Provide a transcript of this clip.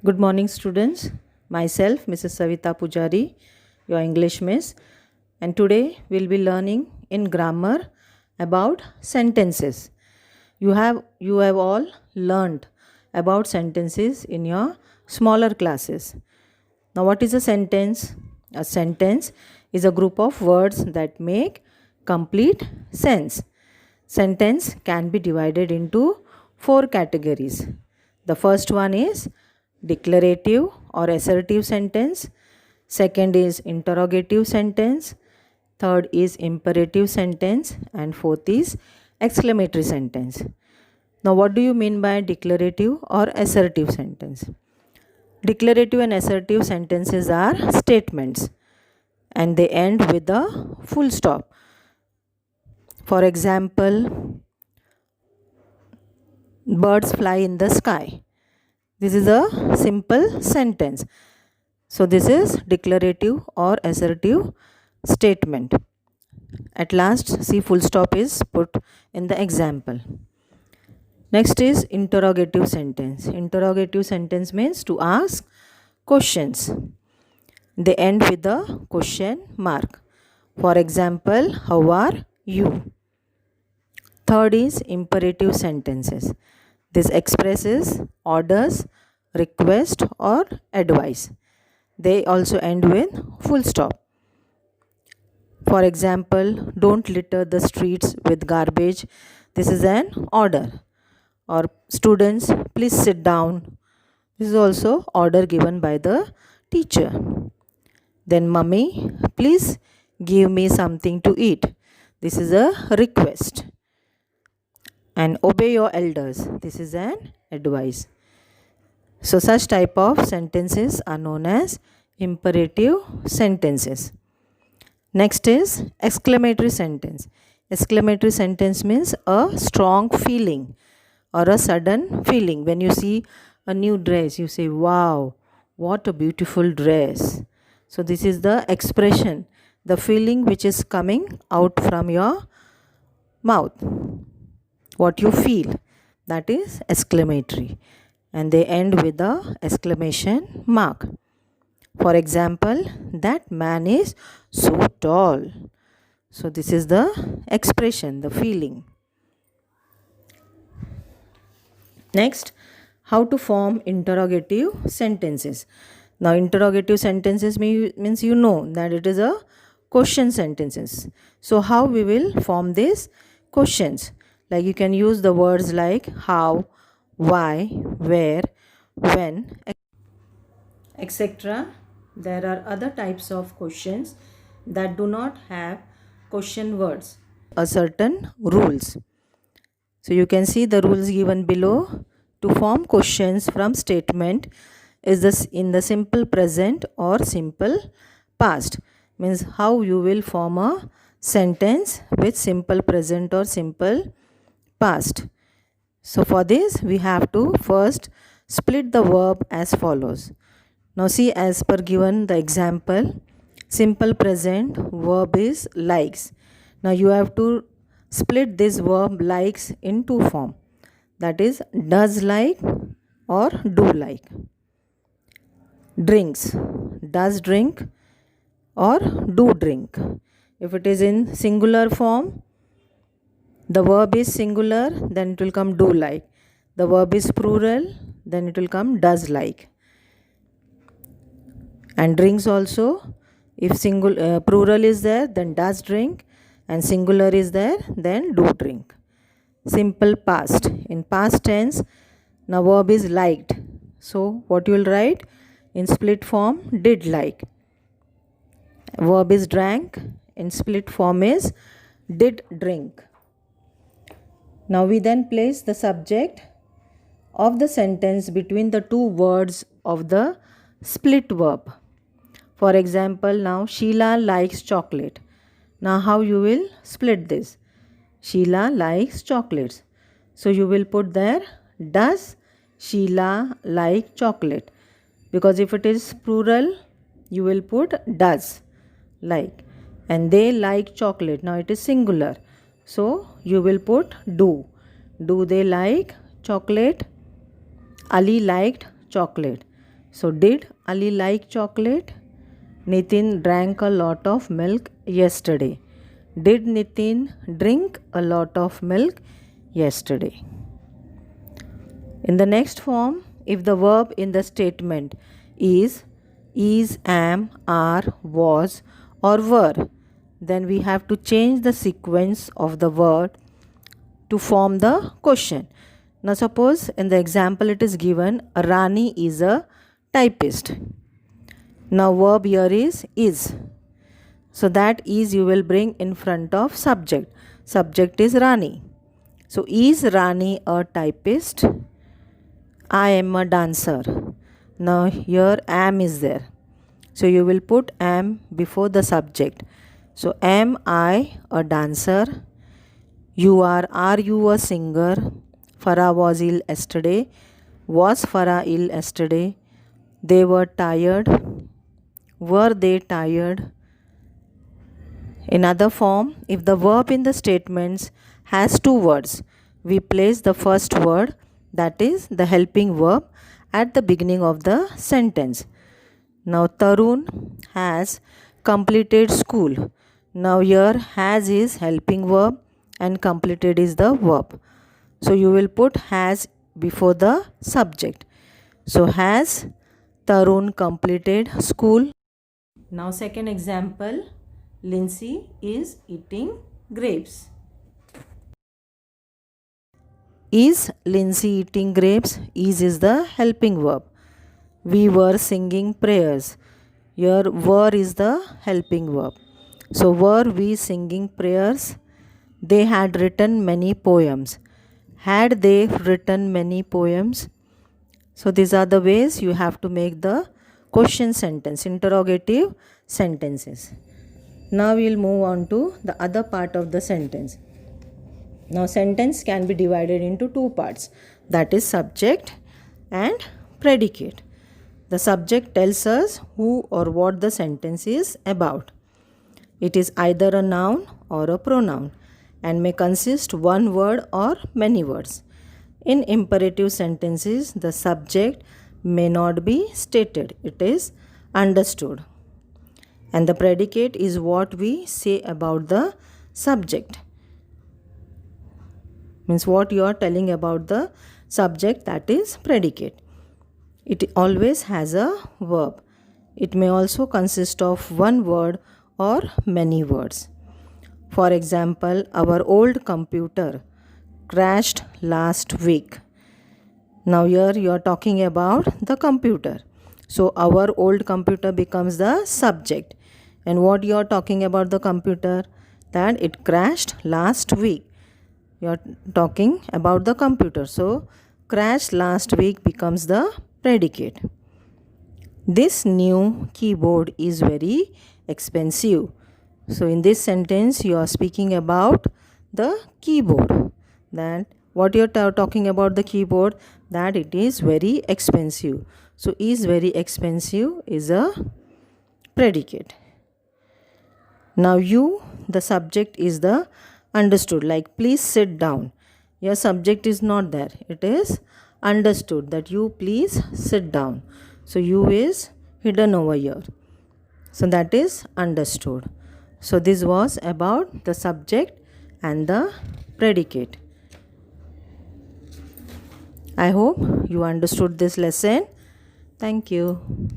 Good morning, students. Myself, Mrs. Savita Pujari, your English Miss, and today we'll be learning in grammar about sentences. You have all learned about sentences in your smaller classes. Now, what is a sentence? A sentence is a group of words that make complete sense. Sentence can be divided into four categories. The first one is declarative or assertive sentence. Second is interrogative sentence. Third is imperative sentence. And fourth is exclamatory sentence. Now, what do you mean by declarative or assertive sentence? Declarative and assertive sentences are statements and they end with a full stop. For example, birds fly in the sky. This is a simple sentence. So, this is declarative or assertive statement. At last, see, full stop is put in the example. Next is interrogative sentence. Interrogative sentence means to ask questions. They end with a question mark. For example, how are you? Third is imperative sentences. This expresses orders, request or advice. They also end with full stop. For example, don't litter the streets with garbage. This is an order. Or students, please sit down. This is also order given by the teacher. Then mummy, please give me something to eat. This is a request. And obey your elders. This is an advice. So such type of sentences are known as imperative sentences. Next is exclamatory sentence. Exclamatory sentence means a strong feeling or a sudden feeling. When you see a new dress, you say, wow, what a beautiful dress. So this is the expression, the feeling which is coming out from your mouth. What you feel, that is exclamatory. And they end with the exclamation mark. For example, that man is so tall. So this is the expression, the feeling. Next, how to form interrogative sentences. Now, interrogative sentences means you know that it is a question sentences. So, how we will form these questions? Like you can use the words like how, why, where, when, etc. There are other types of questions that do not have question words, a certain rules. So you can see the rules given below. To form questions from statement is this in the simple present or simple past. Means how you will form a sentence with simple present or simple past. So for this we have to first split the verb as follows. Now see, as per given the example, simple present verb is likes. Now you have to split this verb likes in two form, that is does like or do like. Drinks, does drink or do drink. If it is in singular form, the verb is singular, then it will come do like. The verb is plural, then it will come does like. And drinks also, if plural is there, then does drink, and singular is there, then do drink. Simple past, in past tense, now verb is liked. So what you will write in split form, did like. Verb is drank, in split form is did drink. Now we then place the subject of the sentence between the two words of the split verb. For example, now Sheila likes chocolate. Now how you will split this? Sheila likes chocolates. So you will put there, does Sheila like chocolate? Because if it is plural, you will put does like. And they like chocolate. Now it is singular. So you will put do. Do they like chocolate? Ali liked chocolate. So did Ali like chocolate? Nitin drank a lot of milk yesterday. Did Nitin drink a lot of milk yesterday? In the next form, if the verb in the statement is, am, are, was, or were, then we have to change the sequence of the word to form the question. Now, suppose in the example it is given, Rani is a typist. Now, verb here is. So, that is you will bring in front of subject. Subject is Rani. So, is Rani a typist? I am a dancer. Now, here am is there. So, you will put am before the subject. So, am I a dancer? Are you a singer? Farah was ill yesterday. Was Farah ill yesterday? They were tired. Were they tired? In other form, if the verb in the statements has two words, we place the first word, that is the helping verb, at the beginning of the sentence. Now, Tarun has completed school. Now, here has is helping verb and completed is the verb. So, you will put has before the subject. So, has Tarun completed school? Now, second example, Lindsay is eating grapes. Is Lindsay eating grapes? Is the helping verb. We were singing prayers. Here, were is the helping verb. So, were we singing prayers? They had written many poems. Had they written many poems? So, these are the ways you have to make the question sentence, interrogative sentences. Now, we will move on to the other part of the sentence. Now, sentence can be divided into two parts, that is subject and predicate. The subject tells us who or what the sentence is about. It is either a noun or a pronoun and may consist one word or many words. In imperative sentences, the subject may not be stated, it is understood. And the predicate is what we say about the subject. Means what you are telling about the subject, that is predicate. It always has a verb. It may also consist of one word or many words. For example, our old computer crashed last week. Now here you are talking about the computer. So our old computer becomes the subject. And what you are talking about the computer? That it crashed last week. You are talking about the computer. So crashed last week becomes the predicate. This new keyboard is very expensive. So in this sentence you are speaking about the keyboard. That what you are talking about the keyboard, that it is very expensive. So is very expensive is a predicate. Now you, the subject is the understood, like please sit down. Your subject is not there. It is understood that you please sit down. So you is hidden over here. So that is understood. So this was about the subject and the predicate. I hope you understood this lesson. Thank you.